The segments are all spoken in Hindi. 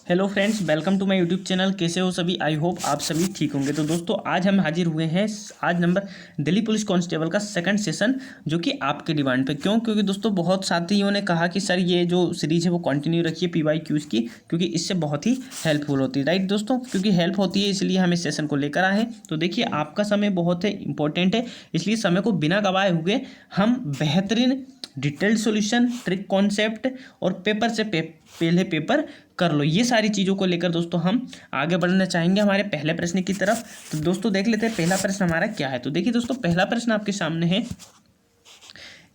Hello friends, welcome to my YouTube channel. कैसे हो सभी? आई होप आप सभी ठीक होंगे। तो दोस्तों, आज हम हाजिर हुए हैं आज नंबर दिल्ली पुलिस कांस्टेबल का सेकंड सेशन, जो कि आपके डिमांड पे। क्योंकि दोस्तों बहुत साथियों ने कहा कि सर ये जो सीरीज है वो कंटिन्यू रखिए PYQs की, क्योंकि इससे बहुत ही हेल्पफुल होती है। राइट दोस्तों, क्योंकि हेल्प होती है इसलिए हम इस सेशन को लेकर आए हैं। तो देखिए, आपका समय बहुत है इंपॉर्टेंट है, इसलिए समय को बिना गवाए हुए हम बेहतरीन डिटेल्ड सॉल्यूशन, ट्रिक कॉन्सेप्ट और पेपर से पहले पेपर कर लो, ये सारी चीज़ों को लेकर दोस्तों हम आगे बढ़ना चाहेंगे हमारे पहले प्रश्न की तरफ। तो दोस्तों देख लेते हैं पहला प्रश्न हमारा क्या है। तो देखिए दोस्तों, पहला प्रश्न आपके सामने है।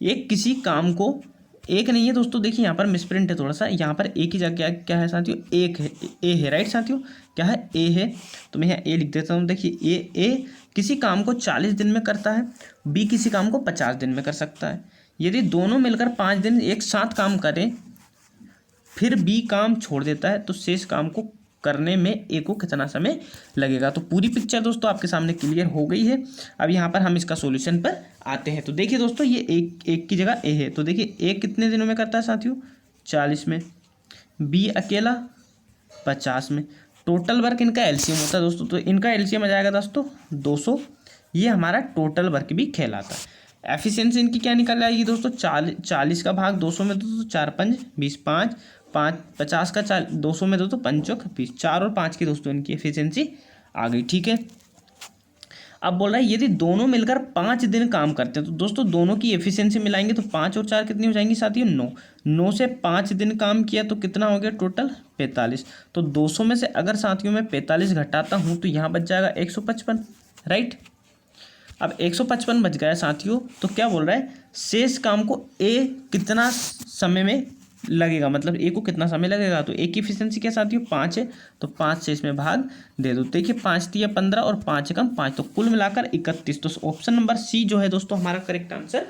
एक किसी काम को, एक नहीं है दोस्तों, देखिए यहाँ पर मिसप्रिंट है थोड़ा सा। यहाँ पर एक ही जगह क्या है साथियों? एक है, ए है। राइट साथियों, क्या है? ए है। तो मैं यहाँ ए लिख देता हूँ। देखिए ए किसी काम को 40 दिन में करता है, बी किसी काम को 50 दिन में कर सकता है। यदि दोनों मिलकर 5 दिन एक साथ काम करें, फिर बी काम छोड़ देता है, तो शेष काम को करने में ए को कितना समय लगेगा? तो पूरी पिक्चर दोस्तों आपके सामने क्लियर हो गई है। अब यहाँ पर हम इसका सॉल्यूशन पर आते हैं। तो देखिए दोस्तों, ये एक की जगह ए है, तो देखिए ए कितने दिनों में करता है साथियों? 40 में। बी अकेला 50 में। टोटल वर्क इनका एलसीएम होता है दोस्तों, तो इनका एलसीएम आ जाएगा दोस्तों 200। ये हमारा टोटल वर्क भी कहलाता है। एफिशिएंसी इनकी क्या निकल आएगी दोस्तों? 40 का भाग 200 में दोस्तों 4 5 20, 5 5 50 का 200 में दोस्तों 5 चौक 20, 4 और 5 की दोस्तों इनकी एफिशिएंसी आ गई। ठीक है, अब बोल रहा है यदि दोनों मिलकर 5 दिन काम करते हैं, तो दोस्तों दोनों की एफिशिएंसी मिलाएंगे तो 5 और 4 कितनी हो जाएंगी साथियों? 9। 9 से 5 दिन काम किया तो कितना हो गया टोटल? 45। तो 200 में से अगर साथियों में 45 घटाता हूँ तो यहाँ बच जाएगा 155। राइट, अब 155 बच गया साथियों। तो क्या बोल रहा है? शेष काम को ए कितना समय में लगेगा, मतलब ए को कितना समय लगेगा? तो ए की एफिशिएंसी क्या साथियों? 5 है, तो 5 से इसमें भाग दे दो। देखिए 5 दिया 15 और 5 कम 5, तो कुल मिलाकर 31। तो ऑप्शन नंबर सी जो है दोस्तों हमारा करेक्ट आंसर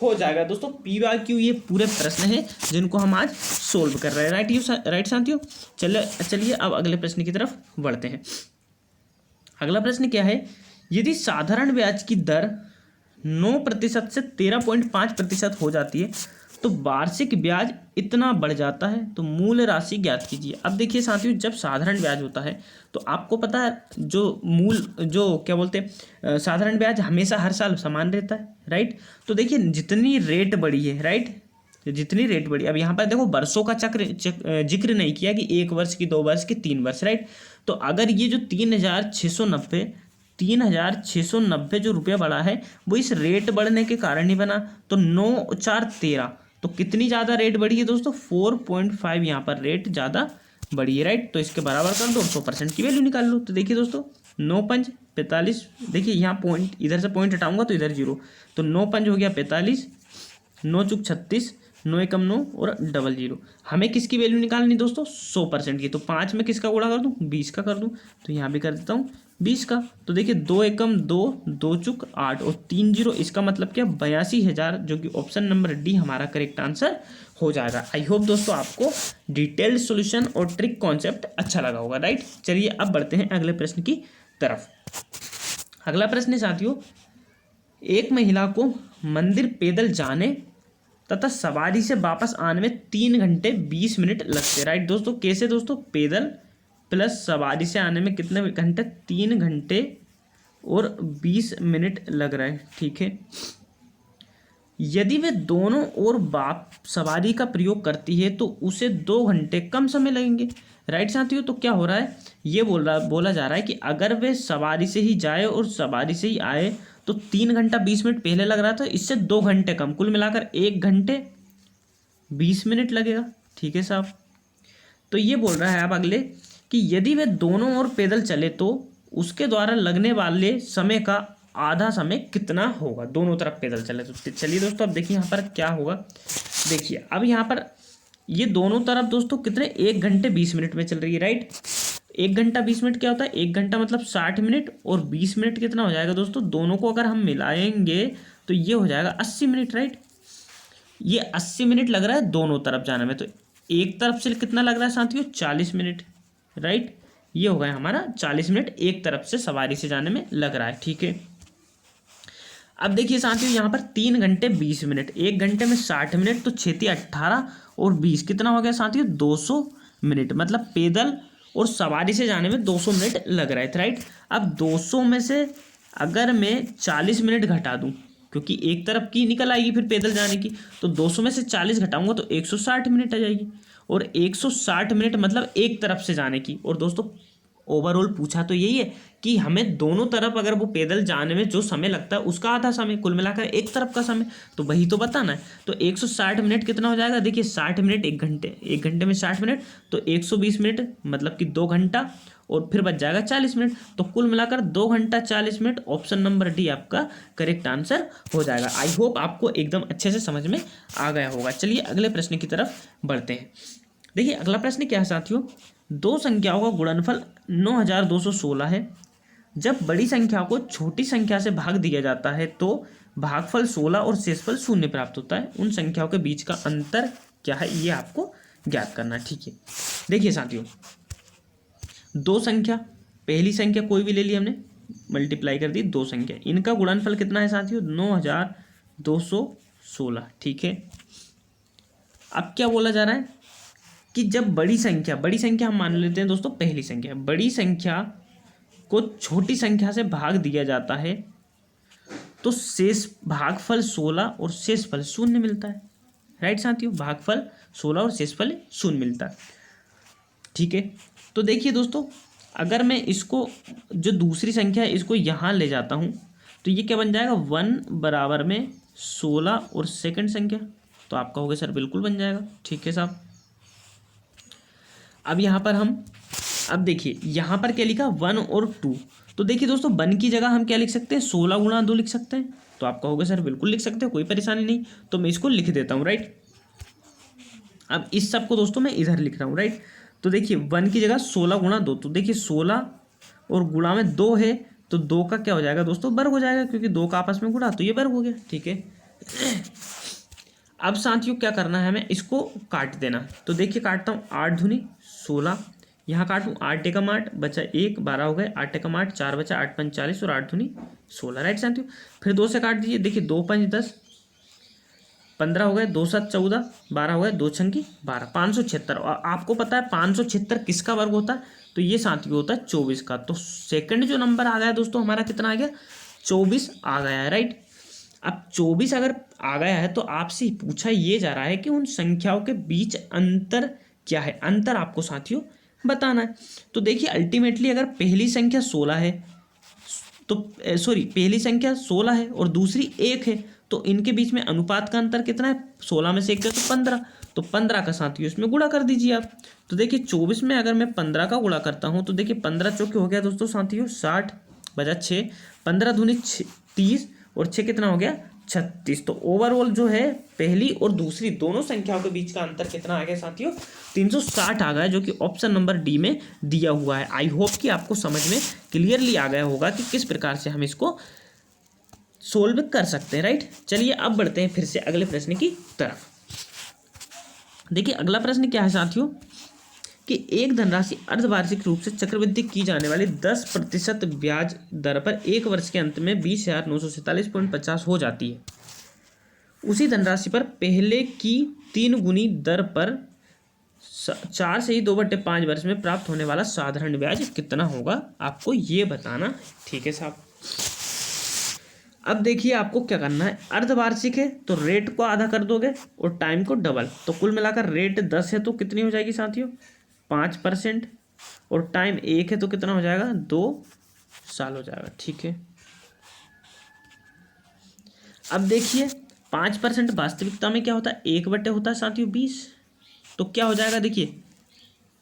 हो जाएगा। दोस्तों PYQ ये पूरे प्रश्न हैं जिनको हम आज सोल्व कर रहे हैं। राइट साथियों, चलिए अब अगले प्रश्न की तरफ बढ़ते हैं। अगला प्रश्न क्या है? यदि साधारण ब्याज की दर 9% से 13.5% हो जाती है, तो वार्षिक ब्याज इतना बढ़ जाता है, तो मूल राशि ज्ञात कीजिए। अब देखिए साथियों, जब साधारण ब्याज होता है तो आपको पता है जो क्या बोलते हैं, साधारण ब्याज हमेशा हर साल समान रहता है। राइट, तो देखिए जितनी रेट बढ़ी है, राइट, जितनी रेट बढ़ी, अब यहाँ पर देखो वर्षों का जिक्र नहीं किया कि 1 वर्ष की, 2 वर्ष की, 3 वर्ष। राइट, तो अगर ये जो 3,690 जो रुपया बढ़ा है वो इस रेट बढ़ने के कारण ही बना। तो 9 4 13, तो कितनी ज़्यादा रेट बढ़ी है दोस्तों? 4.5 यहाँ पर रेट ज़्यादा बढ़ी है। राइट, तो इसके बराबर कर दो, 100% की वैल्यू निकाल लो। तो देखिए दोस्तों 9 5 45, देखिए यहाँ पॉइंट, इधर से पॉइंट हटाऊंगा तो इधर 0, तो 9 5 हो गया 45, 9 चुक 36, 9 एकम 9 और 00। हमें किसकी वैल्यू निकालनी दोस्तों? 100% की। तो 5 में किसका गुणा कर दूं? 20 का कर दूं, तो यहाँ भी कर देता हूँ 20 का। तो देखिए 2 एकम 2, 2 चुक 8 और 3 0, इसका मतलब क्या? 82,000, जो कि ऑप्शन नंबर डी हमारा करेक्ट आंसर हो जाएगा। आई होप दोस्तों आपको डिटेल्ड सॉल्यूशन और ट्रिक कॉन्सेप्ट अच्छा लगा होगा। राइट, चलिए अब बढ़ते हैं अगले प्रश्न की तरफ। अगला प्रश्न है साथियों, एक महिला को मंदिर पैदल जाने तथा सवारी से वापस आने में 3 घंटे 20 मिनट लगते। राइट दोस्तों, कैसे दोस्तों? पैदल प्लस सवारी से आने में कितने घंटे? 3 घंटे और 20 मिनट लग रहा है। ठीक है, यदि वे दोनों और सवारी का प्रयोग करती है तो उसे 2 घंटे कम समय लगेंगे। राइट साथियों, तो क्या हो रहा है? ये बोला जा रहा है कि अगर वे सवारी से ही जाए और सवारी से ही आए तो 3 घंटा 20 मिनट पहले लग रहा था, इससे 2 घंटे कम, कुल मिलाकर 1 घंटे 20 मिनट लगेगा। ठीक है साहब, तो ये बोल रहा है अब अगले कि यदि वे दोनों ओर पैदल चले तो उसके द्वारा लगने वाले समय का आधा समय कितना होगा? दोनों तरफ पैदल चले तो। चलिए दोस्तों, अब देखिए यहाँ पर क्या होगा। देखिए अब यहाँ पर ये दोनों तरफ दोस्तों कितने? 1 घंटे 20 मिनट में चल रही है। राइट, 1 घंटा 20 मिनट क्या होता है? 1 घंटा मतलब 60 मिनट और 20 मिनट कितना हो जाएगा दोस्तों? दोनों को अगर हम मिलाएंगे तो ये हो जाएगा 80 मिनट। राइट, ये 80 मिनट लग रहा है दोनों तरफ जाने में, तो एक तरफ से कितना लग रहा है साथियों? 40 मिनट। राइट, ये हो गया हमारा 40 मिनट एक तरफ से सवारी से जाने में लग रहा है। ठीक है, अब देखिए साथियों यहाँ पर 3 घंटे 20 मिनट, 1 घंटे में 60 मिनट, तो 6 × 18 और 20 कितना हो गया साथियों? मिनट, मतलब पैदल और सवारी से जाने में 200 मिनट लग रहे थे, राइट। अब 200 में से अगर मैं 40 मिनट घटा दूं, क्योंकि एक तरफ की निकल आएगी फिर पैदल जाने की, तो 200 में से 40 घटाऊंगा तो 160 मिनट आ जाएगी। और 160 मिनट मतलब एक तरफ से जाने की। और दोस्तों ओवरऑल पूछा तो यही है कि हमें दोनों तरफ अगर वो पैदल जाने में जो समय लगता है उसका आधा समय, कुल मिलाकर एक तरफ का समय, तो वही तो बताना है। तो 160 मिनट कितना हो जाएगा, देखिए 60 मिनट 1 घंटे, 1 घंटे में 60 मिनट, तो 120 मिनट मतलब कि 2 घंटा, और फिर बच जाएगा 40 मिनट। तो कुल मिलाकर 2 घंटा 40 मिनट, ऑप्शन नंबर डी आपका करेक्ट आंसर हो जाएगा। आई होप आपको एकदम अच्छे से समझ में आ गया होगा। चलिए अगले प्रश्न की तरफ बढ़ते हैं। देखिए अगला प्रश्न क्या है साथियों, दो संख्याओं का गुणनफल 9216 है। जब बड़ी संख्या को छोटी संख्या से भाग दिया जाता है तो भागफल 16 और शेषफल 0 प्राप्त होता है। उन संख्याओं के बीच का अंतर क्या है, ये आपको ज्ञात करना है। ठीक है, देखिए साथियों, दो संख्या, पहली संख्या कोई भी ले ली हमने, मल्टीप्लाई कर दी दो संख्या, इनका गुणनफल कितना है साथियों, 9216। ठीक है, अब क्या बोला जा रहा है कि जब बड़ी संख्या हम मान लेते हैं दोस्तों पहली संख्या, बड़ी संख्या को छोटी संख्या से भाग दिया जाता है तो शेष भागफल 16 और शेषफल 0 मिलता है, राइट साथियों, भागफल 16 और शेषफल 0 मिलता है। ठीक है, तो देखिए दोस्तों, अगर मैं इसको जो दूसरी संख्या है इसको यहाँ ले जाता हूँ तो ये क्या बन जाएगा, 1 बराबर में 16 और सेकंड संख्या, तो आप कहोगे सर बिल्कुल बन जाएगा। ठीक है साहब, अब यहाँ पर हम, अब देखिए यहाँ पर क्या लिखा, 1 और 2, तो देखिए दोस्तों 1 की जगह हम क्या लिख सकते हैं, 16 गुणा 2 लिख सकते हैं, तो आप कहोगे सर बिल्कुल लिख सकते हो, कोई परेशानी नहीं, तो मैं इसको लिख देता हूँ, राइट। अब इस सब को दोस्तों मैं इधर लिख रहा हूँ, राइट। तो देखिए 1 की जगह 16 गुणा 2, तो देखिए 16 और गुणा में 2 है, तो 2 का क्या हो जाएगा दोस्तों, वर्ग हो जाएगा, क्योंकि 2 का आपस में गुणा, तो ये वर्ग हो गया। ठीक है, अब साथियों क्या करना है, हमें इसको काट देना। तो देखिए काटता हूँ, 8 दूनी 16, यहाँ काटूँ 8 एकम 8 बचा 1, 12 हो गए, 8 एकम 8 4 बचा, 8 पंच 40 और 8 दूनी 16, राइट साथियों। फिर 2 से काट दीजिए, देखिए 2 पंच 10, 15 हो गए, 2 7 14, 12 हो गए, 2 छंकी 12, 576। और आपको पता है 576 किसका वर्ग होता है, तो ये साथियों होता है 24 का। तो सेकंड जो नंबर आ गया दोस्तों हमारा कितना आ गया, 24 आ गया है, राइट। अब 24 अगर आ गया है तो आपसे पूछा ये जा रहा है कि उन संख्याओं के बीच अंतर क्या है, अंतर आपको साथियों बताना है। तो देखिए अल्टीमेटली अगर पहली संख्या 16 है तो सॉरी पहली संख्या 16 है और दूसरी 1 है, तो इनके बीच में अनुपात का अंतर कितना है, 16 में से 1 गया तो 15, तो 15 का साथियों इसमें गुणा कर दीजिए आप। तो देखिए 24 में अगर मैं 15 का गुणा करता हूँ तो देखिए 15 चौके हो गया दोस्तों साथियों 60 बजा 6, 15 दूनी 30 और 6 कितना हो गया 36। तो ओवरऑल जो है पहली और दूसरी दोनों संख्याओं के बीच का अंतर कितना आ गया साथियों, 360 आ गया, जो कि ऑप्शन नंबर डी में दिया हुआ है। आई होप कि आपको समझ में क्लियरली आ गया होगा कि किस प्रकार से हम इसको सोल्व कर सकते हैं, राइट। चलिए अब बढ़ते हैं फिर से अगले प्रश्न की तरफ। देखिए अगला प्रश्न क्या है साथियों कि एक धनराशि अर्धवार्षिक रूप से चक्रवृद्धि की जाने वाली 10% ब्याज दर पर 1 वर्ष के अंत में 20,947.50 हो जाती है। उसी धनराशि पर पहले की 3 गुनी दर पर 4 से ही 2/5 वर्ष में प्राप्त होने वाला साधारण ब्याज कितना होगा, आपको ये बताना। ठीक है साहब, अब देखिए आपको क्या करना है, अर्धवार्षिक है तो रेट को आधा कर दोगे और टाइम को डबल, तो कुल मिलाकर रेट 10 है तो कितनी हो जाएगी साथियों 5%, और टाइम 1 है तो कितना हो जाएगा 2 साल हो जाएगा। ठीक है, अब देखिए 5% वास्तविकता में क्या होता है, 1/, होता है साथियों 20, तो क्या हो जाएगा देखिए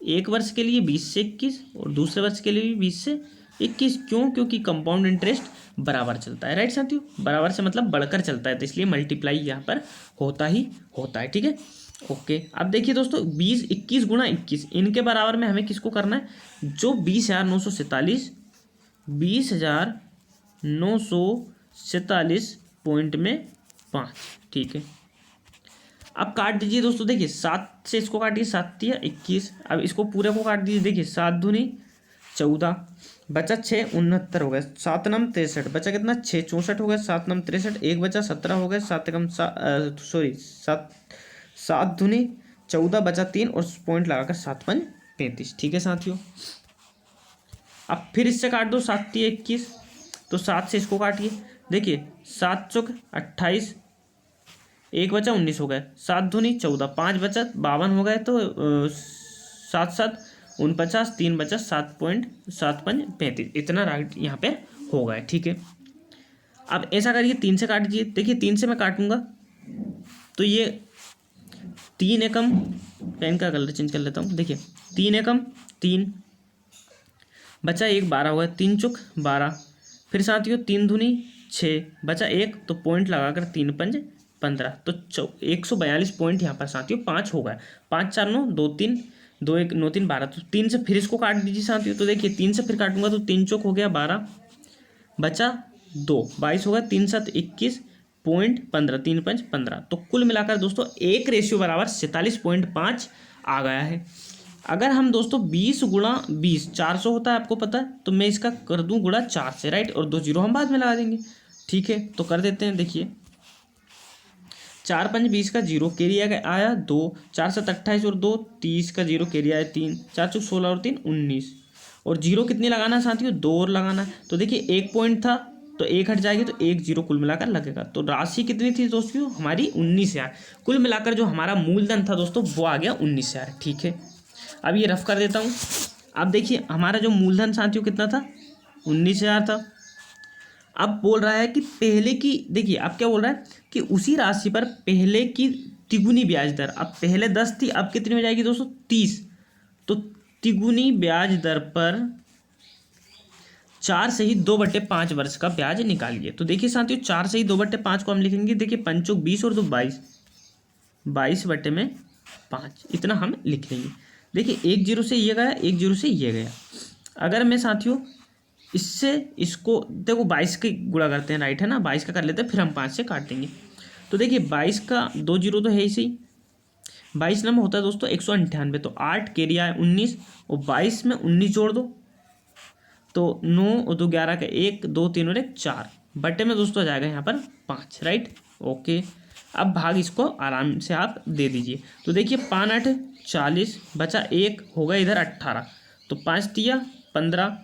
1 वर्ष के लिए 20 से 21 और दूसरे वर्ष के लिए भी 20 से 21, क्यों, क्योंकि कंपाउंड इंटरेस्ट बराबर चलता है, राइट साथियों, बराबर से मतलब बढ़कर चलता है, तो इसलिए मल्टीप्लाई यहाँ पर होता ही होता है। ठीक है, ओके। अब देखिए दोस्तों 20 21 गुणा 21 इनके बराबर में हमें किसको करना है, जो 20,947 20,947 पॉइंट में 5। ठीक है, अब काट दीजिए दोस्तों, देखिए 7 से इसको काटिए, 7 या 21, अब इसको पूरे को काट दीजिए, देखिए 7 दूनी 14 बचा 6 69 हो गए, 7 नम 63 बचा कितना 6 64 हो गए, 7 नम 63 1 बचा 17 हो गए, 7 दूनी 14 बचा 3 और पॉइंट लगाकर 7 5 35। ठीक है साथियों, अब फिर इससे काट दो, 7 3 21, तो 7 से इसको काटिए। देखिए 7 चौक 28, एक बचा 19 हो गए, 7 दूनी 14, 5 बचा 52 हो गए, तो 7 7 49, 3 बचा 7.7 5 35, इतना राइट यहाँ पे हो गया। ठीक है, अब ऐसा करिए 3 से काट दीजिए। देखिए 3 से मैं काटूंगा तो ये 3 एकम, पेन का कलर चेंज कर लेता हूँ। देखिए 3 एकम 3 बचा 1, 12 हुआ, 3 चौक 12, फिर साथियों 3 दूनी 6 बचा 1, तो पॉइंट लगाकर 3 5 15, तो 142 पॉइंट यहाँ पर साथियों 5 हो गया। 5 4 9 2 3 2 1 9 3 12, तो 3 से फिर इसको काट दीजिए साथियों। तो देखिए 3 से फिर काटूंगा तो 3 चौक हो गया 12, बचा 2 22 होगा, 3 7 21 पॉइंट 15, 3 5 15, तो कुल मिलाकर दोस्तों एक रेशियो बराबर 47.5 आ गया है। अगर हम दोस्तों 20 गुणा 20 400 होता है आपको पता है, तो मैं इसका कर दूं गुणा 4 से, राइट, और 2 जीरो हम बाद में लगा देंगे। ठीक है, तो कर देते हैं। देखिए 4 5 20 का जीरो कैरी आया 2, 4 7 28 और 2 30 का जीरो कैरी आया 3, 4 चौक 16 और 3 19, और जीरो कितनी लगाना है साथियों, 2 और लगाना है। तो देखिए 1 पॉइंट था तो 1 हट जाएगी, तो 1 जीरो कुल मिलाकर लगेगा। तो राशि कितनी थी दोस्तों हमारी 19,000। कुल मिलाकर जो हमारा मूलधन था दोस्तों वो आ गया 19,000। ठीक है, अब ये रफ कर देता हूँ। अब देखिए हमारा जो मूलधन साथियों कितना था, 19,000 था। अब बोल रहा है कि पहले की, देखिए अब क्या बोल रहा है कि उसी राशि पर पहले की तिगुनी ब्याज दर, अब पहले 10 थी, अब कितनी हो जाएगी दोस्तों 30, तो तिगुनी ब्याज दर पर 4 से ही 2/5 वर्ष का ब्याज निकालिए। तो देखिए साथियों 4 से ही 2/5 को हम लिखेंगे। देखिए 5 चौक 20 और 2 22, 22/5 इतना हम लिख लेंगे। देखिए 1 जीरो से ये गया, 1 जीरो से ये गया। अगर मैं साथियों इससे इसको देखो 22 के गुणा करते हैं, राइट है ना, 22 का कर लेते हैं, फिर हम 5 से काट देंगे। तो देखिए 22 का 2 जीरो तो है ही सही, 22 नंबर होता है दोस्तों 198, तो 8 कैरी आया 19, और 22 में 19 जोड़ दो तो 9 और 2 11 का 1 2 3 और 1 4, बटे में दोस्तों आ जाएगा यहाँ पर 5, राइट। ओके, अब भाग इसको आराम से आप दे दीजिए। तो देखिए 5 8 40, बचा 1 होगा इधर 18, तो 5 दिया 15।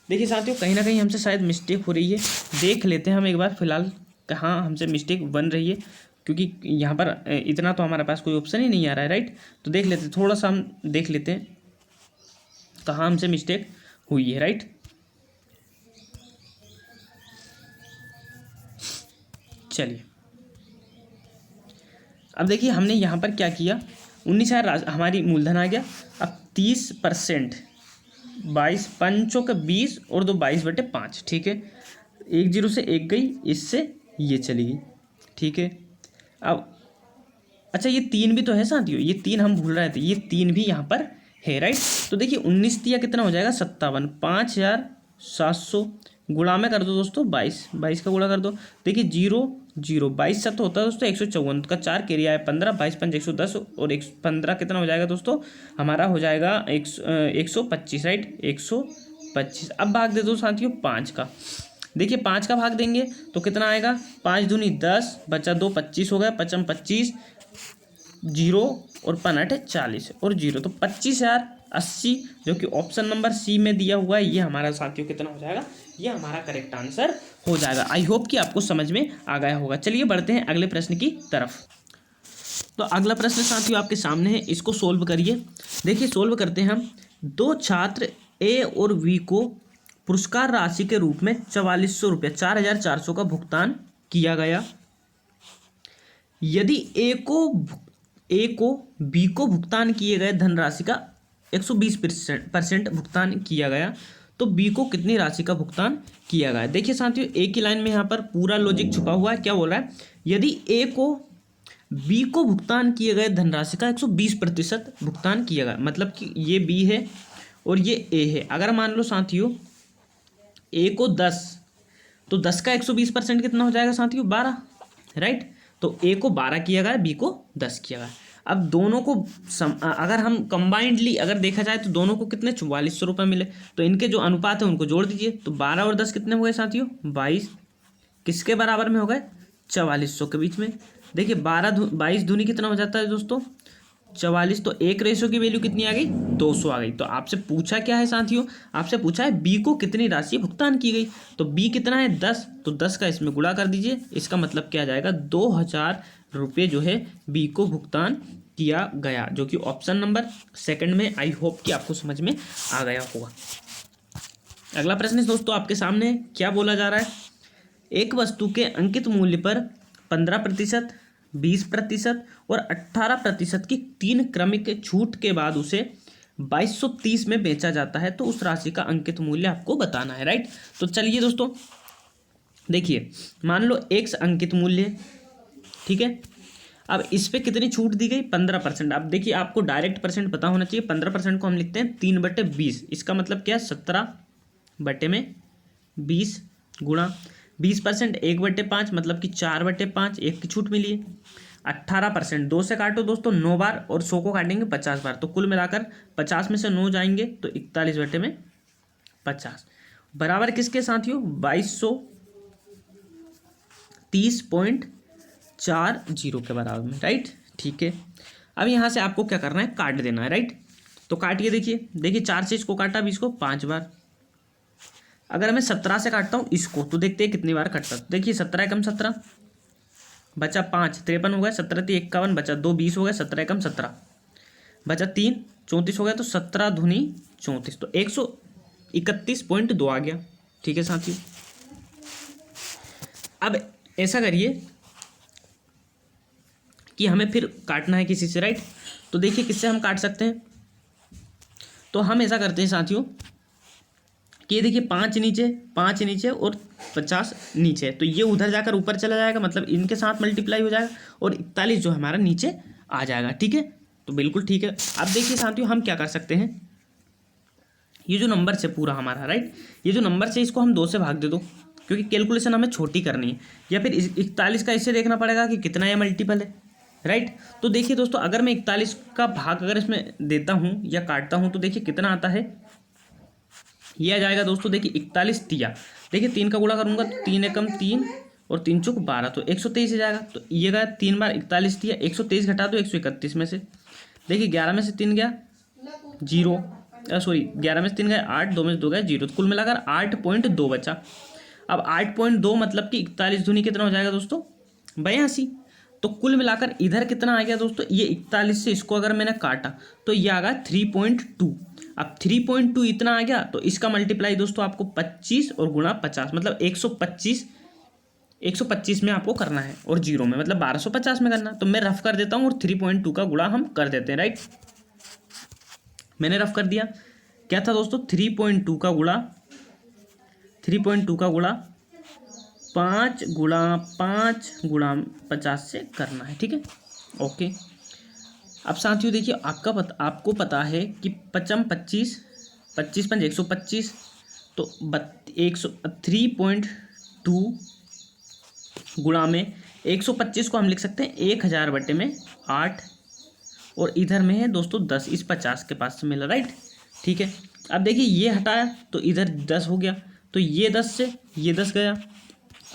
देखिए साथियों कहीं ना कहीं हमसे शायद मिस्टेक हो रही है, देख लेते हैं हम एक बार फिलहाल कहाँ हमसे मिस्टेक बन रही है, क्योंकि यहाँ पर इतना तो हमारे पास कोई ऑप्शन ही नहीं आ रहा है, राइट। तो देख लेते हैं, थोड़ा सा हम देख लेते हैं कहाँ हमसे मिस्टेक हुई है, राइट। चलिए अब देखिए हमने यहाँ पर क्या किया, 19,000 हमारी मूलधन आ गया। अब 30%, 22 पंचों का 20 और 2 22/5। ठीक है, 1 जीरो से 1 गई, इससे ये चली गई। ठीक है, अब अच्छा ये 3 भी तो है साथियों, ये 3 हम भूल रहे थे, ये 3 भी यहाँ पर है, राइट। तो देखिए 19 दिया कितना हो जाएगा 57, 5,700 गुणा में कर दो दोस्तों 22 का गुणा कर दो। देखिए 0 0 22 7 होता है दोस्तों 154 का 4 कैरी आया 15, 22 5 110 और 15 कितना हो जाएगा दोस्तों हमारा हो जाएगा 125, राइट, 125। अब भाग दे दो साथियों 5 का। देखिए 5 का भाग देंगे तो कितना आएगा, 5 दूनी 10, बचा 2 25 हो गया, 5 25 जीरो और 5 40 और जीरो, तो 25,080 जो कि ऑप्शन नंबर सी में दिया हुआ है, ये हमारा साथियों कितना हो जाएगा, ये हमारा करेक्ट आंसर हो जाएगा। आई होप कि आपको समझ में आ गया होगा। चलिए बढ़ते हैं अगले प्रश्न की तरफ। तो अगला प्रश्न साथियों आपके सामने है, इसको सोल्व करिए। देखिए सोल्व करते हैं हम। 2 छात्र ए और बी को पुरस्कार राशि के रूप में 4400 रुपये 4,400 का भुगतान किया गया। यदि ए को बी को भुगतान किए गए धनराशि का 120% भुगतान किया गया, तो बी को कितनी राशि का भुगतान किया गया। देखिए साथियों एक ही लाइन में यहाँ पर पूरा लॉजिक छुपा हुआ है। क्या बोल रहा है, यदि ए को बी को भुगतान किए गए धनराशि का 120% भुगतान किया गया, मतलब कि ये बी है और ये ए है। अगर मान लो साथियों ए को 10, तो 10 का 120% कितना हो जाएगा साथियों 12, राइट। तो ए को 12 किया गया, बी को 10 किया गया। अब दोनों को अगर हम कंबाइंडली अगर देखा जाए तो दोनों को कितने 4400 रुपये मिले, तो इनके जो अनुपात है उनको जोड़ दीजिए। तो 12 और 10 कितने हो गए साथियों 22, किसके बराबर में हो गए 4400 के बीच में। देखिए 22 दूनी कितना हो जाता है दोस्तों 44। तो एक रेशो की वैल्यू कितनी आ गई 200 आ गई। तो आपसे पूछा क्या है साथियों, आपसे पूछा है बी को कितनी राशि भुगतान की गई। तो बी कितना है 10, तो 10 का इसमें गुणा कर दीजिए। इसका मतलब क्या आ जाएगा 2000 रुपये जो है बी को भुगतान किया गया, जो कि ऑप्शन नंबर सेकंड में। आई होप कि आपको समझ में आ गया होगा। अगला प्रश्न है दोस्तों आपके सामने क्या बोला जा रहा है, एक वस्तु के अंकित मूल्य पर 15%, 20% और 18% की 3 क्रमिक छूट के बाद उसे 2230 में बेचा जाता है, तो उस राशि का अंकित मूल्य आपको बताना है, राइट। तो चलिए दोस्तों देखिए, मान लो एक अंकित मूल्य है, ठीक है। अब इस पे कितनी छूट दी गई 15%। अब देखिए आपको डायरेक्ट परसेंट पता होना चाहिए। 15% को हम लिखते हैं 3/20। इसका मतलब क्या है 17/20 गुणा 20% 1/5, मतलब कि 4/5, एक की छूट मिली है। 18% 2 से काटो दोस्तों 9 बार और 100 को काटेंगे 50 बार, तो कुल मिलाकर 50 में से 9 जाएंगे तो 41/50 बराबर किसके साथियों 2230.40 के बराबर में, राइट। ठीक है, अब यहाँ से आपको क्या करना है काट देना है, राइट। तो काटिए, देखिए 4 से इसको काटा, 20 को 5 बार। अगर मैं 17 से काटता हूँ इसको, तो देखते हैं कितनी बार कटता है। देखिए 17 एकम 17 बचा 5 53 हो गया, 17 3 51 बचा 2 20 हो गया, 17 एकम 17 बचा 3 34 हो गया, तो 17 दूनी 34, तो 131.2 आ गया। ठीक है साथियों, अब ऐसा करिए कि हमें फिर काटना है किसी से, राइट। तो देखिए किससे हम काट सकते हैं, तो हम ऐसा करते हैं साथियों कि ये देखिए 5 नीचे और 50 नीचे, तो ये उधर जाकर ऊपर चला जाएगा, मतलब इनके साथ मल्टीप्लाई हो जाएगा और 41 जो हमारा नीचे आ जाएगा। ठीक है, तो बिल्कुल ठीक है। अब देखिए साथियों हम क्या कर सकते हैं, ये जो नंबर से पूरा हमारा, राइट, ये जो नंबर से इसको हम 2 से भाग दे दो, क्योंकि कैलकुलेशन हमें छोटी करनी है। या फिर 41 का इससे देखना पड़ेगा कि कितना ये मल्टीपल है, राइट। तो देखिए दोस्तों अगर मैं 41 का भाग अगर इसमें देता हूँ या काटता हूँ, तो देखिए कितना आता है, ये आ जाएगा दोस्तों। देखिए 41 तिया, देखिए 3 का गुणा करूंगा तो 3 एकम 3 और 3 चौक 12, तो 123 हो जाएगा। तो ये गया 3 बार 41 तिया, 123 घटा दो 131 में से। देखिए 11 में से 3 गया 0, सॉरी 11 में से 3 गया 8, 2 में से 2 गया 0, तो कुल मिलाकर 8.2 बचा। अब 8.2 मतलब कि 41 दूनी कितना हो जाएगा दोस्तों 82। तो कुल मिलाकर इधर कितना आ गया दोस्तों, ये 41 से इसको अगर मैंने काटा तो ये आ गया 3.2। अब 3.2 इतना आ गया, तो इसका मल्टीप्लाई दोस्तों आपको 25 और गुणा 50, मतलब 125 में आपको करना है और 0 में मतलब 1250 में करना। तो मैं रफ कर देता हूँ और 3.2 का गुणा हम कर देते हैं, राइट। मैंने रफ कर दिया, क्या था दोस्तों 3.2 का गुणा 5 गुणा 50 से करना है, ठीक है, ओके। अब साथियों देखिए आपको पता है कि 25 25 पंज 125, तो 3.2 गुणा में 125 को हम लिख सकते हैं 1000/8 और इधर में है दोस्तों 10, इस 50 के पास से मिला, राइट। ठीक है, अब देखिए ये हटाया तो इधर 10 हो गया, तो ये 10 से ये 10 गया।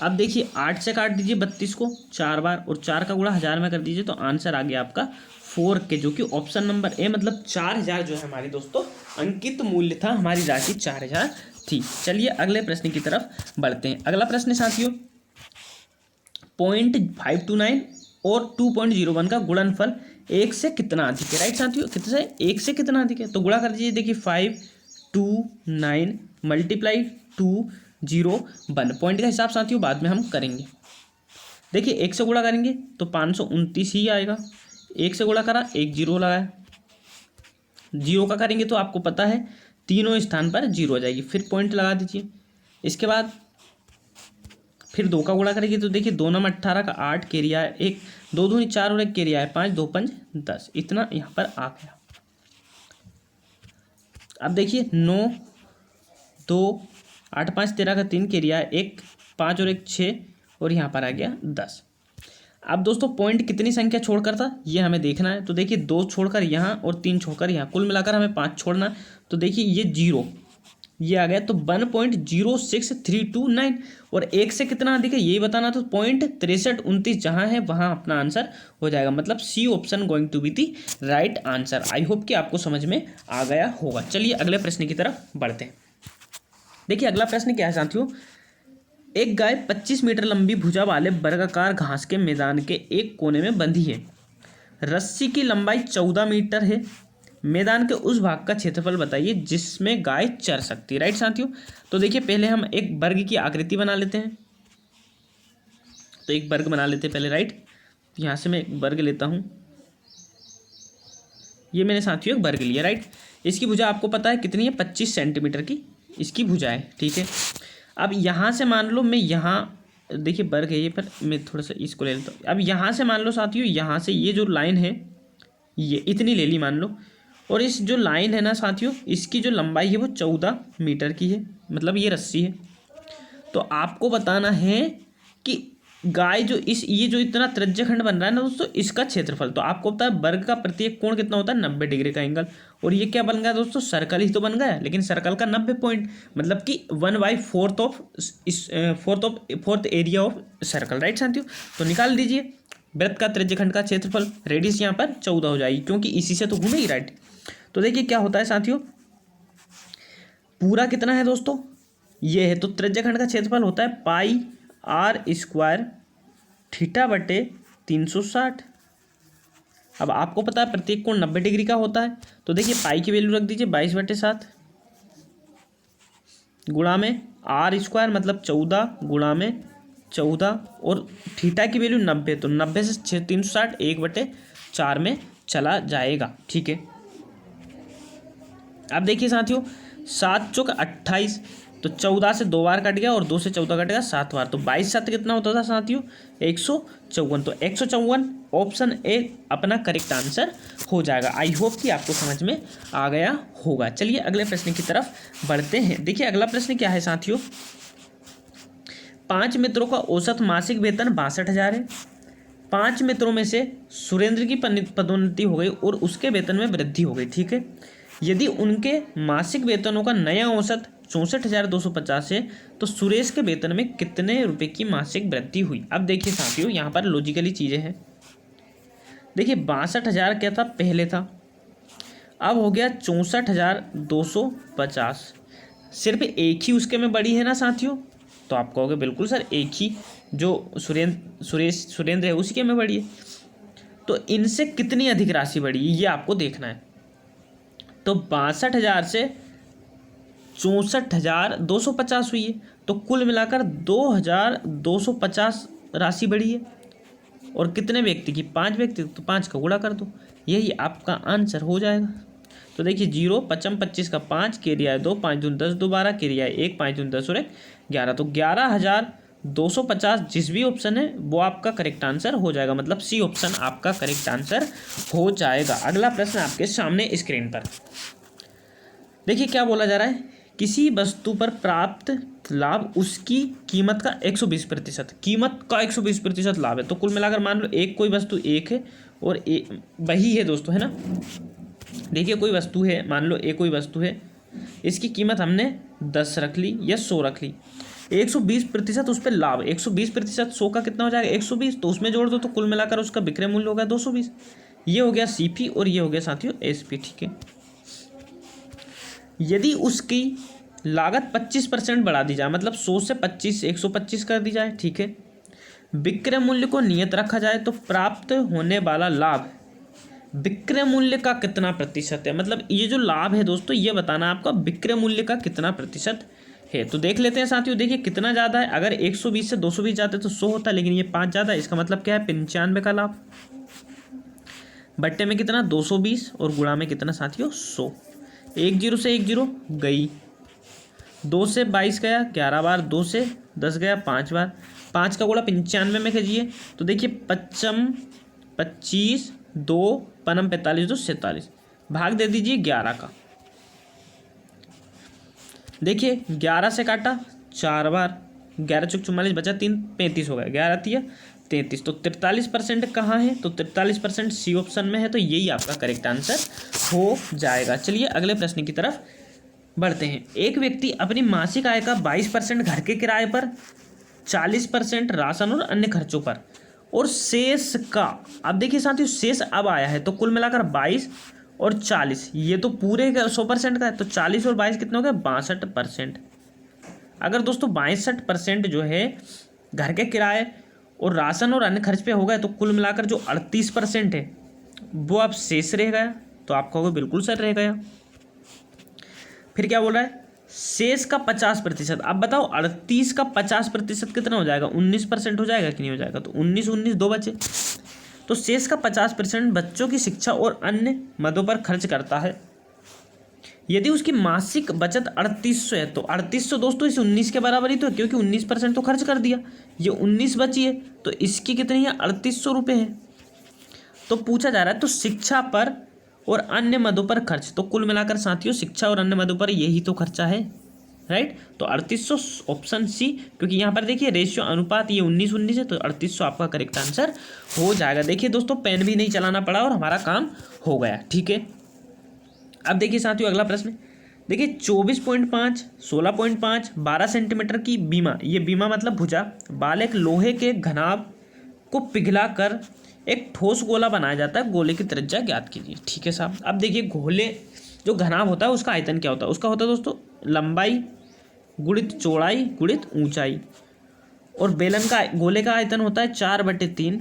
अब देखिए 8 से काट दीजिए 32 को 4 बार और 4 का गुणा 1000 में कर दीजिए, तो आंसर आ गया आपका 4 के, जो कि ऑप्शन नंबर ए, मतलब 4000 जो है हमारी दोस्तों अंकित मूल्य था, हमारी राशि 4000 थी। चलिए अगले प्रश्न की तरफ बढ़ते हैं। अगला प्रश्न साथियों 0.529 और 2.01 का गुणनफल 1 से कितना अधिक है, राइट साथियों, कितने से 1 से कितना अधिक है, तो गुणा कर दीजिए। देखिए 529 मल्टीप्लाई 201, पॉइंट का हिसाब साथियों बाद में हम करेंगे। देखिए 1 से गुणा करेंगे तो 529 ही आएगा, 1 से गुणा करा 1 0 लगाया, 0 का करेंगे तो आपको पता है तीनों स्थान पर 0 हो जाएगी, फिर पॉइंट लगा दीजिए। इसके बाद फिर 2 का गुणा करेंगे तो देखिए 2 9 18 का 8 केरिया है 1, 2 दूनी 4 और 1 केरिया है 5, 2 5 10, इतना यहाँ पर आ गया। अब देखिए 9 2 8 5 13 का 3 केरिया है 1, 5 और 1 6 और यहाँ पर आ गया 10। अब दोस्तों पॉइंट कितनी संख्या छोड़कर था ये हमें देखना है, तो देखिए 2 छोड़कर यहाँ और 3 छोड़कर यहाँ, कुल मिलाकर हमें 5 छोड़ना। तो देखिए ये ये आ गया। तो 1.06329 और 1 से कितना अधिक है यही बताना, तो 0.6329 जहाँ है वहाँ अपना आंसर हो जाएगा। मतलब C option going to be the right answer. I hope कि आपको समझ में आ गया होगा। चलिए अगले प्रश्न की तरफ बढ़ते हैं। देखिए अगला प्रश्न क्या है साथियों, एक गाय 25 मीटर लंबी भुजा वाले वर्गाकार घास के मैदान के एक कोने में बंधी है। रस्सी की लंबाई 14 मीटर है। मैदान के उस भाग का क्षेत्रफल बताइए जिसमें गाय चर सकती है। राइट साथियों, तो देखिए पहले हम एक वर्ग की आकृति बना लेते हैं। तो एक वर्ग बना लेते हैं पहले। राइट, यहाँ से मैं एक वर्ग लेता हूँ। ये मैंने साथियों एक वर्ग लिया। राइट, इसकी भुजा आपको पता है कितनी है, 25 सेंटीमीटर की इसकी भुजा है। ठीक है, अब यहाँ से मान लो मैं यहाँ, देखिए वर्ग है ये, पर मैं थोड़ा सा इसको ले लेता हूँ। अब यहाँ से मान लो साथियों, यहाँ से ये जो लाइन है ये इतनी ले ली मान लो, और इस जो लाइन है ना साथियों, इसकी जो लंबाई है वो 14 मीटर की है, मतलब ये रस्सी है। तो आपको बताना है कि गाय जो ये जो इतना त्रिज्यखंड बन रहा है ना दोस्तों, इसका क्षेत्रफल। तो आपको पता है वर्ग का प्रत्येक कोण कितना होता है, 90 डिग्री का एंगल। और ये क्या बन गया दोस्तों, सर्कल ही तो बन गया, लेकिन सर्कल का 90 पॉइंट, मतलब कि 1/4 एरिया ऑफ सर्कल। राइट साथियों, तो निकाल दीजिए वृत्त का त्रिज्यखंड का क्षेत्रफल। रेडियस यहाँ पर 14 हो जाएगी क्योंकि इसी से तो घूमेगी। राइट, तो देखिए क्या होता है साथियों, पूरा कितना है दोस्तों, ये है। तो त्रिज्यखंड का क्षेत्रफल होता है पाई आर स्क्वायर थीटा बटे 360। अब आपको पता है प्रत्येक कोण 90 डिग्री का होता है। तो देखिए पाई की वैल्यू रख दीजिए 22/7 गुणा में आर स्क्वायर मतलब 14 गुणा में 14, और थीटा की वैल्यू 90। तो 90 से 360 1/4 में चला जाएगा। ठीक है, अब देखिए साथियों 7 चौक 28, तो 14 से 2 बार कट गया और 2 से 14 कटेगा 7 बार, तो 22/7 कितना होता था साथियों, 154। तो 154 ऑप्शन ए अपना करेक्ट आंसर हो जाएगा। आई होप कि आपको समझ में आ गया होगा। चलिए अगले प्रश्न की तरफ बढ़ते हैं। देखिए अगला प्रश्न क्या है साथियों, 5 मित्रों का औसत मासिक वेतन 62,000 है। 5 मित्रों में से सुरेंद्र की पदोन्नति हो गई और उसके वेतन में वृद्धि हो गई। ठीक है, यदि उनके मासिक वेतनों का नया औसत 64,250 है तो सुरेश के वेतन में कितने रुपए की मासिक वृद्धि हुई। अब देखिए साथियों यहाँ पर लॉजिकली चीज़ें हैं। देखिए 62,000 क्या था, पहले था, अब हो गया 64,250। सिर्फ एक ही उसके में बड़ी है ना साथियों, तो आप कहोगे बिल्कुल सर एक ही जो सुरेंद्र है उसी के में बड़ी है। तो इनसे कितनी अधिक राशि बढ़ी ये आपको देखना है। तो 62,000 से 64,250 हुई है, तो कुल मिलाकर 2,250 राशि बढ़ी है। और कितने व्यक्ति की, 5 व्यक्ति, तो 5 का गुणा कर दो, यही आपका आंसर हो जाएगा। तो देखिए 0 5 25 का 5 केरिया है 2, 5 दून 10, 2 12 केरिया है 1, 5 दून 10 और 1 11, तो 11,250 जिस भी ऑप्शन है वो आपका करेक्ट आंसर हो जाएगा। मतलब सी ऑप्शन आपका करेक्ट आंसर हो जाएगा। अगला प्रश्न आपके सामने स्क्रीन पर देखिए क्या बोला जा रहा है, किसी वस्तु पर प्राप्त लाभ उसकी कीमत का 120%, कीमत का 120% लाभ है। तो कुल मिलाकर मान लो एक कोई वस्तु एक है और वही है दोस्तों, है ना। देखिए कोई वस्तु है, मान लो एक कोई वस्तु है, इसकी कीमत हमने 10 रख ली या 100 रख ली, 120% उस पर लाभ, 120% 100 का कितना हो जाएगा 120, तो उसमें जोड़ दो तो कुल मिलाकर उसका विक्रय मूल्य होगा 220। ये हो गया सीपी और ये हो गया साथियों एसपी। ठीक है, यदि उसकी लागत 25% बढ़ा दी जाए, मतलब 100 से 25 125 कर दी जाए, ठीक है, विक्रय मूल्य को नियत रखा जाए तो प्राप्त होने वाला लाभ विक्रय मूल्य का कितना प्रतिशत है। मतलब ये जो लाभ है दोस्तों ये बताना आपका विक्रय मूल्य का कितना प्रतिशत है। तो देख लेते हैं साथियों, देखिए कितना ज़्यादा है, अगर 120 से 220 जाते तो 100 होता, लेकिन ये 5 ज़्यादा है, इसका मतलब क्या है 95 का लाभ, बट्टे में कितना 220 और गुणा में कितना साथियों 100। 1 0 से 1 0 गई, 2 से 22 गया 11 बार, 2 से 10 गया 5 बार, 5 का गुणा 95 में कीजिए तो देखिए 25 25 2 पनम 45 2 47, भाग दे दीजिए 11 का। देखिए 11 से काटा 4 बार, 11 चौक 44 बचा 3 35 हो गया, 11 तिया 33, तो 43% कहाँ है, तो 43% सी ऑप्शन में है, तो यही आपका करेक्ट आंसर हो जाएगा। चलिए अगले प्रश्न की तरफ बढ़ते हैं। एक व्यक्ति अपनी मासिक आय का 22% घर के किराए पर, 40% राशन और अन्य खर्चों पर, और शेष का, अब देखिए साथियों शेष अब आया है तो कुल मिलाकर 22 और 40, ये तो पूरे 100% का है, तो 40 और 22 कितना हो गया, 62%। अगर दोस्तों 62% जो है घर के किराए और राशन और अन्य खर्च पे हो गए, तो कुल मिलाकर जो 38% है वो अब शेष रह गया, तो आप कहोगे बिल्कुल सर रह गया। फिर क्या बोल रहा है, शेष का 50%। अब बताओ 38 का 50% कितना हो जाएगा, 19% हो जाएगा कि नहीं हो जाएगा, तो 19 19 दो बचे, तो शेष का 50% बच्चों की शिक्षा और अन्य मदों पर खर्च करता है। यदि उसकी मासिक बचत 3800 है, तो 3800 दोस्तों इस 19 के बराबर ही तो है, क्योंकि 19% तो खर्च कर दिया, ये 19 बची है, तो इसकी कितनी है, 3800 रुपये है। तो पूछा जा रहा है तो शिक्षा पर और अन्य मदों पर खर्च, तो कुल मिलाकर साथियों शिक्षा और अन्य मदों पर यही तो खर्चा है, राइट। तो 3800 ऑप्शन सी, क्योंकि यहाँ पर देखिए रेशियो अनुपात ये 19 19 है, तो 3800 आपका करेक्ट आंसर हो जाएगा। देखिए दोस्तों पेन भी नहीं चलाना पड़ा और हमारा काम हो गया, ठीक है। अब देखिए साथियों अगला प्रश्न, देखिए 24.5, 16.5, 12 सेंटीमीटर की बीमा, ये बीमा मतलब भुजा बाल एक लोहे के घनाभ को पिघला कर एक ठोस गोला बनाया जाता है, गोले की त्रिज्या ज्ञात कीजिए, ठीक है साहब। अब देखिए गोले जो घनाभ होता है उसका आयतन क्या होता है, उसका होता है दोस्तों लंबाई गुणित चौड़ाई गुणित ऊंचाई, और बेलन का गोले का आयतन होता है 4/3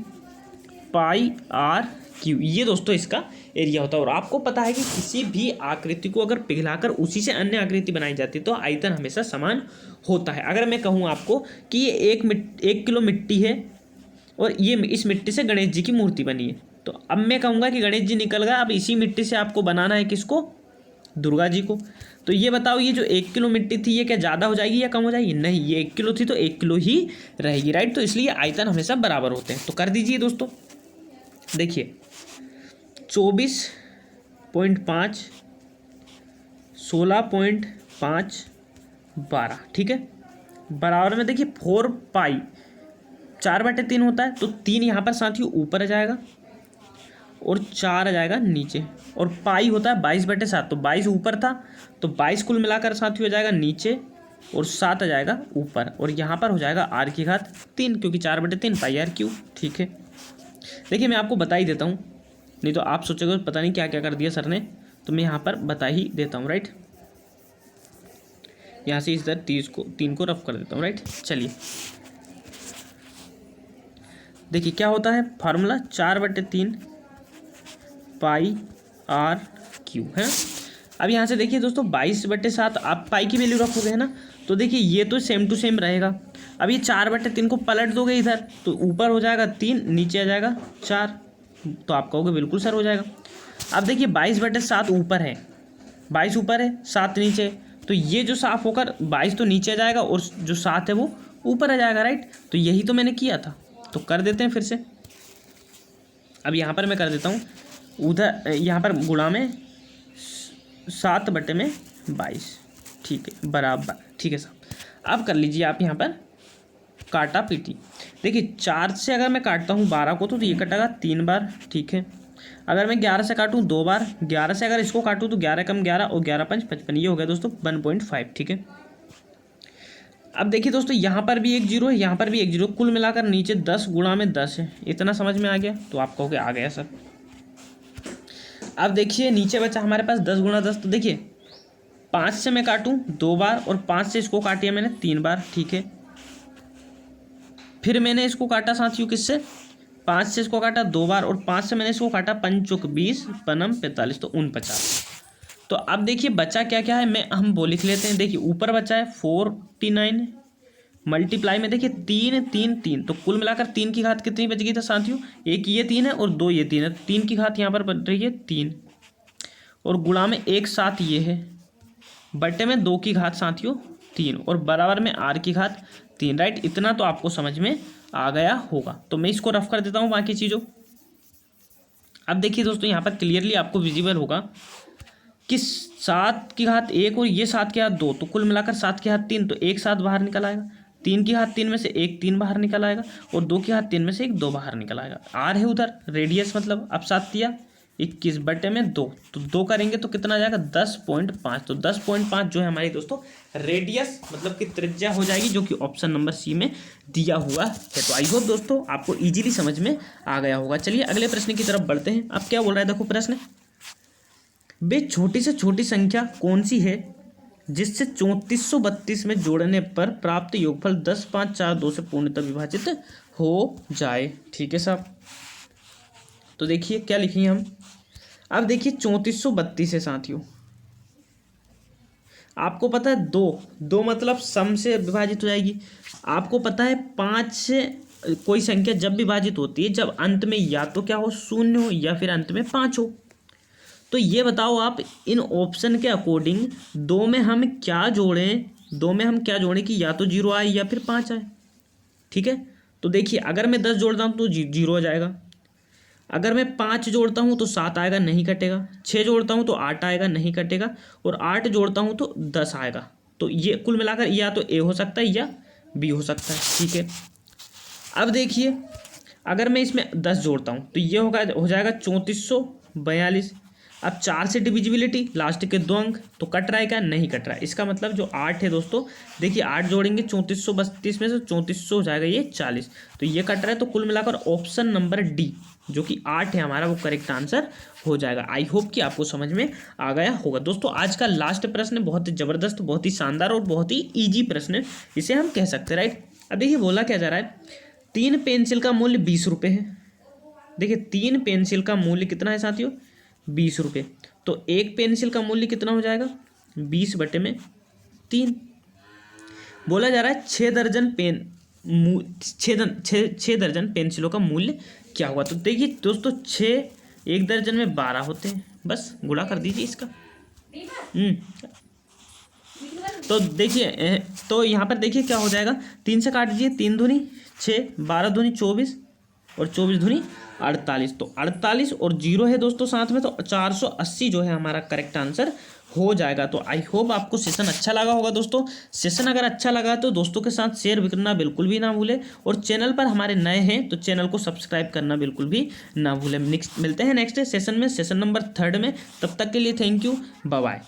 पाई आर क्यू, ये दोस्तों इसका एरिया होता है। और आपको पता है कि किसी भी आकृति को अगर पिघलाकर उसी से अन्य आकृति बनाई जाती है तो आयतन हमेशा समान होता है। अगर मैं कहूँ आपको कि ये 1 किलो मिट्टी है और ये इस मिट्टी से गणेश जी की मूर्ति बनी है, तो अब मैं कहूँगा कि गणेश जी निकल गया, अब इसी मिट्टी से आपको बनाना है किसको, दुर्गा जी को। तो ये बताओ ये जो 1 किलो मिट्टी थी ये क्या ज़्यादा हो जाएगी या कम हो जाएगी, नहीं ये 1 किलो थी तो 1 किलो ही रहेगी, राइट। तो इसलिए आयतन हमेशा बराबर होते हैं। तो कर दीजिए दोस्तों, देखिए 24.5, 16.5, 12, ठीक है, बराबर में देखिए 4 पाई, 4/3 होता है, तो 3 यहाँ पर साथियों ऊपर आ जाएगा और 4 आ जाएगा नीचे, और पाई होता है 22/7, तो 22 ऊपर था तो 22 कुल मिलाकर साथियों हो जाएगा नीचे और 7 आ जाएगा ऊपर, और यहाँ पर हो जाएगा r की घात 3, क्योंकि 4/3 पाई r क्यू, ठीक है। देखिए मैं आपको बता ही देता हूँ, नहीं तो आप सोचोगे पता नहीं क्या क्या कर दिया सर ने, तो मैं यहाँ पर बता ही देता हूँ, राइट। यहाँ से इस तरह 3 को रफ कर देता हूँ, राइट। चलिए देखिए क्या होता है फार्मूला, 4/3 पाई आर क्यू है। अब यहाँ से देखिए दोस्तों 22/7, आप पाई की वैल्यू रखोगे है ना, तो देखिए ये तो सेम टू सेम रहेगा। अब ये 4/3 को पलट दोगे इधर, तो ऊपर हो जाएगा 3, नीचे आ जाएगा 4, तो आप कहोगे बिल्कुल सर हो जाएगा। अब देखिए 22/7 ऊपर है, 22 ऊपर है 7 नीचे, तो ये जो साफ होकर 22 तो नीचे आ जाएगा और जो 7 है वो ऊपर आ जाएगा, राइट। तो यही तो मैंने किया था, तो कर देते हैं फिर से। अब यहाँ पर मैं कर देता हूँ उधर, यहाँ पर गुणा में 7/22, ठीक है बराबर, ठीक है साहब। अब कर लीजिए आप यहाँ पर काटा पीटी, देखिए 4 से अगर मैं काटता हूँ 12 को तो ये कटेगा 3 बार, ठीक है। अगर मैं 11 से काटूँ 2 बार, 11 से अगर इसको काटूँ तो 11 कम 11 और 11 5 55, ये हो गया दोस्तों 1.5, ठीक है। अब देखिए दोस्तों यहाँ पर भी एक जीरो है, यहाँ पर भी एक जीरो, कुल मिलाकर नीचे 10 गुणा में 10 है, इतना समझ में आ गया, तो आप कहोगे आ गया सर। अब देखिए नीचे बचा हमारे पास 10 गुणा 10, तो देखिए 5 से मैं काटूँ 2 बार और 5 से इसको काटिया मैंने 3 बार, ठीक है। फिर मैंने इसको काटा साथियों किससे, 5 से इसको काटा 2 बार और 5 से मैंने इसको काटा 5 चौक 20, पनम 45, तो 49। तो अब देखिए बचा क्या क्या है, हम वो लिख लेते हैं। देखिए ऊपर बचा है 49, मल्टीप्लाई में देखिए 3 3 3, तो कुल मिलाकर 3 की घात कितनी बच गई था साथियों, एक ये 3 है और 2 ये 3 है, 3 की घात यहाँ पर बन रही है 3, और गुणा में 1 7 ये है, बटे में 2 की घात साथियों 3, और बराबर में r की घात 3, राइट। इतना तो आपको समझ में आ गया होगा, तो मैं इसको रफ कर देता हूँ बाकी चीज़ों। अब देखिए दोस्तों यहाँ पर क्लियरली आपको विजिबल होगा कि 7 की घात 1 और ये 7 की घात 2, तो कुल मिलाकर 7 की घात 3, तो 1 7 बाहर निकल आएगा, 3 की घात 3 में से 1 3 बाहर निकल आएगा, और 2 की घात 3 में से 1 2 बाहर निकल आएगा। r है उधर रेडियस, मतलब अब 7 दिया 21 बटे में 2, तो 2 करेंगे तो कितना आ जाएगा 10.5। तो 10.5 जो है हमारी दोस्तों रेडियस मतलब कि त्रिज्या हो जाएगी, जो कि ऑप्शन नंबर सी में दिया हुआ है। तो आई होप दोस्तों आपको इजीली समझ में आ गया होगा। चलिए अगले प्रश्न की तरफ बढ़ते हैं। अब क्या बोल रहा है, देखो प्रश्न, वे छोटी से छोटी संख्या कौन सी है जिससे 3432 में जोड़ने पर प्राप्त योगफल 10, 5, 4, 2 से पूर्णतः विभाजित हो जाए। ठीक है साहब, तो देखिए क्या लिखेंगे हम। अब देखिए 3432 है साथियों, आपको पता है दो मतलब सम से विभाजित हो जाएगी। आपको पता है 5 से कोई संख्या जब विभाजित होती है जब अंत में या तो क्या हो 0 हो या फिर अंत में 5 हो। तो ये बताओ आप इन ऑप्शन के अकॉर्डिंग 2 में हम क्या जोड़ें कि या तो 0 आए या फिर 5 आए। ठीक है, तो देखिए अगर मैं 10 जोड़ता हूँ तो 0 हो जाएगा, अगर मैं 5 जोड़ता हूँ तो 7 आएगा, नहीं कटेगा, 6 जोड़ता हूँ तो 8 आएगा, नहीं कटेगा, और 8 जोड़ता हूँ तो 10 आएगा। तो ये कुल मिलाकर या तो ए हो सकता है या बी हो सकता है। ठीक है, अब देखिए अगर मैं इसमें 10 जोड़ता हूँ तो ये हो जाएगा 3442। अब 4 से डिविजिबिलिटी, लास्ट के 2 अंक, तो कट रहा है क्या, नहीं कट रहा है। इसका मतलब जो 8 है दोस्तों, देखिए 8 जोड़ेंगे 3432 में से 3400 हो जाएगा ये 40, तो ये कट रहा है। तो कुल मिलाकर ऑप्शन नंबर डी जो कि 8 है हमारा, वो करेक्ट आंसर हो जाएगा। आई होप कि आपको समझ में आ गया होगा। दोस्तों आज का लास्ट प्रश्न बहुत ही जबरदस्त, बहुत ही शानदार और बहुत ही ईजी प्रश्न है, इसे हम कह सकते हैं, राइट। अब देखिए बोला क्या जा रहा है, 3 पेंसिल का मूल्य 20 रुपये है। देखिए 3 पेंसिल का मूल्य कितना है साथियों, 20 रुपये। तो 1 पेंसिल का मूल्य कितना हो जाएगा, 20 बटे में 3। बोला जा रहा है 6 दर्जन पेंसिलों का मूल्य क्या हुआ। तो देखिए दोस्तों 6, 1 दर्जन में 12 होते हैं, बस गुणा कर दीजिए इसका। तो देखिए तो यहाँ पर देखिए क्या हो जाएगा, 3 से काट दीजिए, 3 दूनी 6, 12 दूनी 24 और 24 दूनी 48। तो 48 और 0 है दोस्तों साथ में, तो 480 जो है हमारा करेक्ट आंसर हो जाएगा। तो आई होप आपको सेशन अच्छा लगा होगा। दोस्तों सेशन अगर अच्छा लगा तो दोस्तों के साथ शेयर भी करना बिल्कुल भी ना भूलें, और चैनल पर हमारे नए हैं तो चैनल को सब्सक्राइब करना बिल्कुल भी ना भूलें। मिलते हैं नेक्स्ट सेशन में, सेशन नंबर 3 में। तब तक के लिए थैंक यू, बाय बाय।